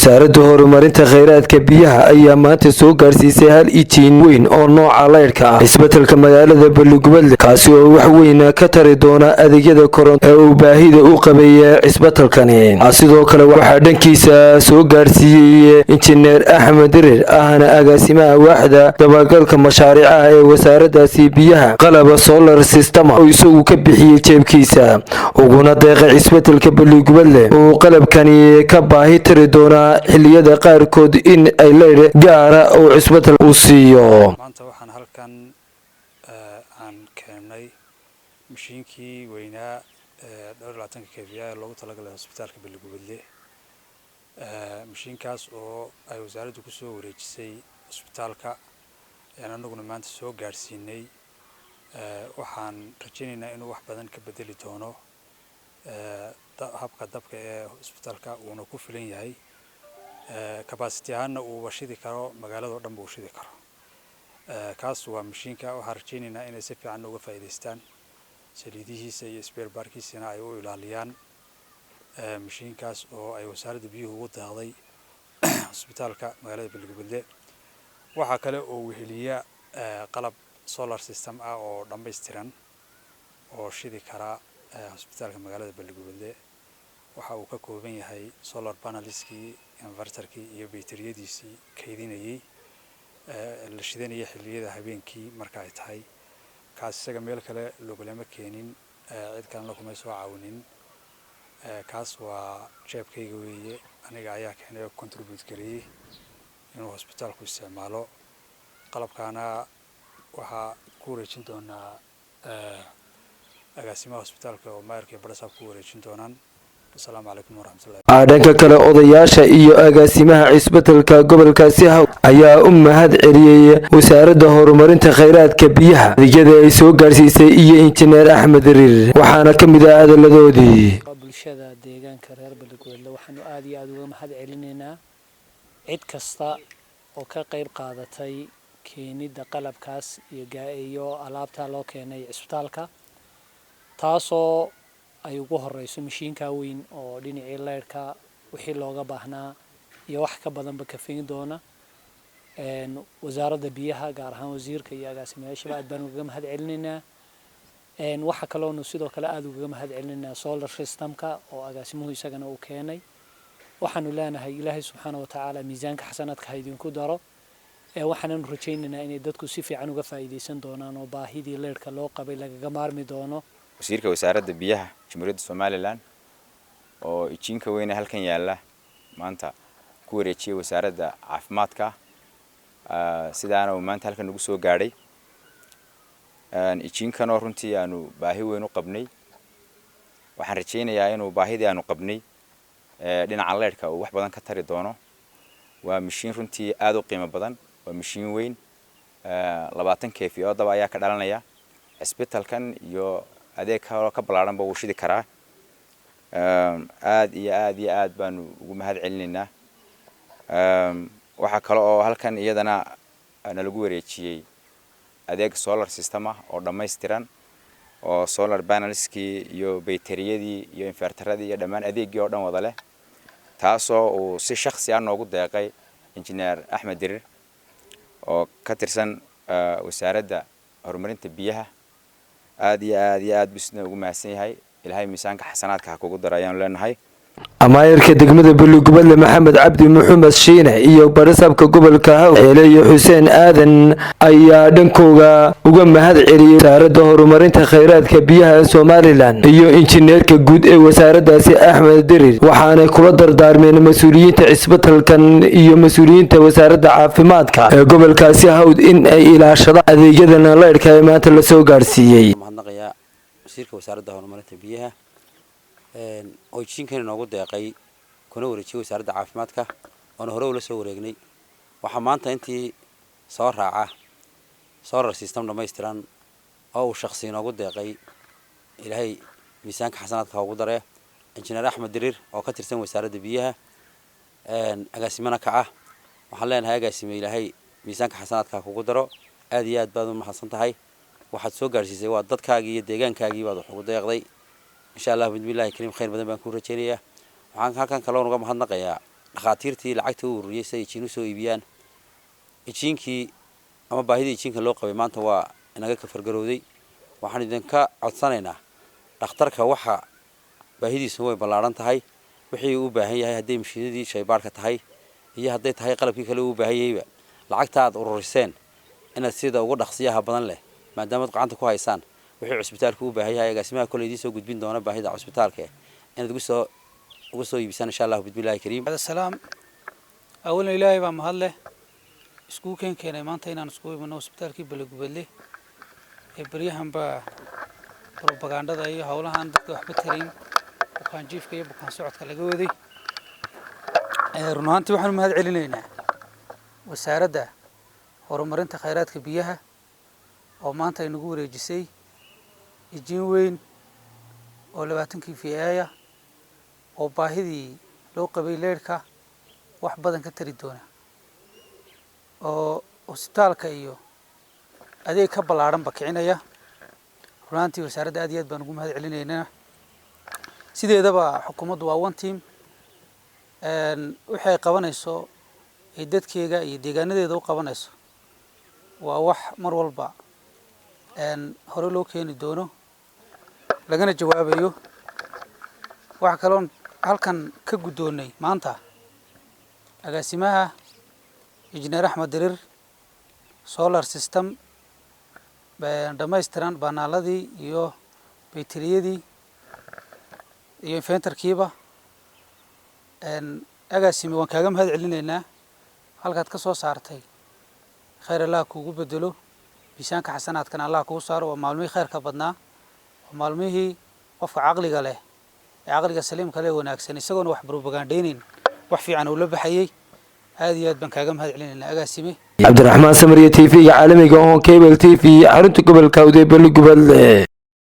wasaaradda horumarinta kheyraadka biyaha ayaa maanta soo gaarsiisay hal ijiin weyn oo nooca leydhka ah isbeddelka magaalada Balugubadle kaasi oo wax weyn ka tari doona adeegyada koronto ee uu baahida u qabeeyay isbeddelkani. Sidoo kale waxaa dhankiisa soo gaarsiiyay injineer Axmed Dirir ahna agaasimaha waaxda dabagalka mashaariicaha ee wasaaraddaasi biyaha qalab solar system oo isagu ka bixiyay jeebkiisa uguna deeqay isbeddelka Balugubadle oo qalabkani ka baahi tiri doona xilliyada qaarkood in ay leedahay gaara oo isbedel u siiyo. maanta waxaan halkan aan keenay mashiinkii weynaa 22 kV loogu talagalay hospitaalka Balugubadle mashiinkaas oo ay wasaaraddu ku soo wareejisay hospitaalka anaguna maanta soo gaarsiinay waxaan rajaynaynaa inuu wax badan ka bedeli doono habka dabka ee hospitaalka uuna ku filan yahay capacity ahaana uu washidi karo magaalada oo dhan buu washidi karo kaas waa mashiinka waxaan rajaynaynaa inay si fiican uga faa'iideystaan saliidihiisa iyo spare parkiisana ay u ilaaliyaan mashiinkaas oo ay wasaaradda biyuhu ugu deeqday hospitaalka magaalada Balugubadle waxa kale oo weheliya qalab solar system ah oo dhammaystiran oo shidi kara hospitaalka magaalada Balugubadle waxa uu ka kooban yahay solar panelskii inverterkii iyo bateriyadiisii kaydinayay la shidanaya xilliyada habeenkii marka ay tahay kaas isaga meel kale lagama keenin cid kalena kuma soo caawinin kaas waa jeebkayga weeye aniga ayaa keenay oo contribute gareeyay inuu hospitaalku isticmaalo qalabkaana waxa ku wareejin doonaa agaasimaha hospitaalka oo maarkii barasab ku wareejin doonaan. Assalaamu calaykum waraxmatullaahi. Dhanka kale odayaasha iyo agaasimaha isbeddelka gobolkaasi ayaa u mahad celiyay wasaaradda horumarinta kheyraadka biyaha adeegyada ay soo gaarsiisay iyo injineer Axmed Dirir waxaana ka mid ah hadaladoodii bulshada deegaanka reer Balugubadle waxaanu aad iyo aad uga mahad celinaynaa cid kasta oo ka qayb qaadatay keenida qalabkaas iyo alaabta loo keenay isbitaalka taasoo ay ugu horeyso mashiinka weyn oo dhinacii leydhka wixii looga baahnaa iyo wax ka badanba ka fiin doona wasaaradda biyaha gaar ahaan wasiirka iyo agaasimayaasha aad baan uga mahad celinaynaa waxa kale oo sidoo kale aad uga mahad celinaynaa solar systemka oo agaasimuhu isagana uu keenay waxaanu leenahay ilaahay subxaanahu wa ta'ala miisaanka xasanaadka idinku daro waxaanu rajaynaynaa in dadku si fiican uga faa'iideysan doonaan oo baahidii leydhka loo qabay laga maarmi doono. wasiirka wasaaradda biyaha Jamhuuriyadda Somaliland oo ijiinka weyn halkan yaala maanta ku wareejiyay wasaaradda caafimaadka sidaana uu maanta halkan ugu soo gaadhay ijiinkan oo runtii aanu baahi weyn u qabnay waxaan rajaynayaa inuu baahidii aanu qabnay dhinaca leydhka uu wax badan ka tari doono waa mashiin runtii aad u qiimo badan waa mashiin weyn 20 kV oo dab ayaa ka dhalanaya isbitaalkan iyo adeeg ka balaaran buu shidi karaa aad iyo aad baan ugu mahad celinaynaa waxa kale oo halkan iyadana lagu wareejiyay adeeg solar system ah oo dhammaystiran oo solar panelskii iyo bateriyadii iyo inverteradii iyo dhammaan adeegii oo dhan wada leh taasoo uu si shakhsi ah noogu deeqay injineer Axmed Dirir oo ka tirsan wasaaradda horumarinta biyaha aad iyo aad bisna ugu mahadsan yahay ilaahay miisaanka xasanaadka ha kugu darayaan leenahay. amaayirka degmada Balugubadle Maxamed Cabdi Maxamed Shiine iyo barasabka gobolka Hawle iyo Xuseen Aadan ayaa dhankooda uga mahad celiyay wasaaradda horumarinta kheyraadka biyaha Somaliland iyo injineerka guud ee wasaaraddaasi Axmed Dirir waxaana kula dardaarmeen mas'uuliyiinta isbeddelkan iyo mas'uuliyiinta wasaaradda caafimaadka ee gobolkaasi Hawd in ay ilaashadaan adeegyada leydhka ee maanta la soo gaarsiiyay. wasiirka wasaaradda horumarinta biyaha oo ijiinkan noogu deeqay kuna wareejiyay wasaaradda caafimaadka oo hore ula soo wareegnay waxa maanta intii soo raaca solar system dhammaystiran oo uu shakhsi noogu deeqay ilaahay miisaanka xasanaadka ugu daray injineer Axmed Dirir oo ka tirsan wasaaradda biyaha agaasimana ka ah waxaan leenahay agaasime ilaahay miisaanka xasanaadka kugu daro aad iyo aad baad u mahadsan tahay waxaad soo gaarsiisay waa dadkaagii iyo deegaankaagii baad wax ugu deeqday insha Allah bismillaah kariim khayr badan baan ku rajaynayaa waxaan halkan kale uga mahadnaqayaa dhakhaatiirtii lacagta u ururiyay si ay ijiin u soo iibiyaan ijiinkii ama baahidii ijiinka loo qabay maanta waa inaga ka fargarowday waxaan idinka codsanaynaa dhakhtarka waxa baahidiisu way ballaaran tahay wixii uu baahan yahay haday mashiinadii shaybaarka tahay iyo haday tahay qalabkii kale uu baahan yahay lacagta aad ururiseen inaad sida ugu dhaqsiyaha badan leh maadaama aad gacanta ku haysaan wixii cusbitaalku u baahan yahay agaasimaha koleydii soo gudbin doona baahida cusbitaalka inaad ugu soo iibisaan insha Allah bismillaahi kariim salaam awalna ilaahay baa mahad leh isku keenay maanta inaan isku iibino cusbitaalkii Balugubadle ee baryahan baa propagandada iyo hawlahan dadka waxba tarin bukaan jiifka iyo bukaan socodka laga waday runaantii waxaan mahad celinaynaa wasaaradda horumarinta kheyraadka biyaha oo maanta ay nagu wareejisay ijiin weyn oo 20 kVA oo baahidii loo qabay leerka wax badan ka tari doona oo cusbitaalka iyo adeeg ka ballaaran bakicinaya runtii wasaaradda aad iyo aad baan ugu mahad celinaynaa sideedaba xukuumaddu waa one team waxay qabanayso ay dadkeega iyo deegaanadeeda u qabanayso waa wax mar walba hore loo keeni doono lagana jawaabayo wax kale oo halkan ka gudoonay maanta agaasimaha injineer Axmed Dirir solar system dhammaystiran banaaladii iyo baytariyadii iyo inventarkiiba agaasime waan kaaga mahad celinaynaa halkaad ka soo saartay khayr Allah kugu bedelo miisaanka xasanaadkan Allah kugu saaro waa maalmihii khayrka badnaa waa maalmihii qofka caqliga leh ee caqliga saliimka leh wanaagsan isagoon wax propagandeynin wax fiican uu la baxayay aad iyo aad baan kaaga mahad celinaynaa agaasime Cabdiraxmaan Samariya TV caalamiga oo Cable TV xarunta gobolka Balugubadle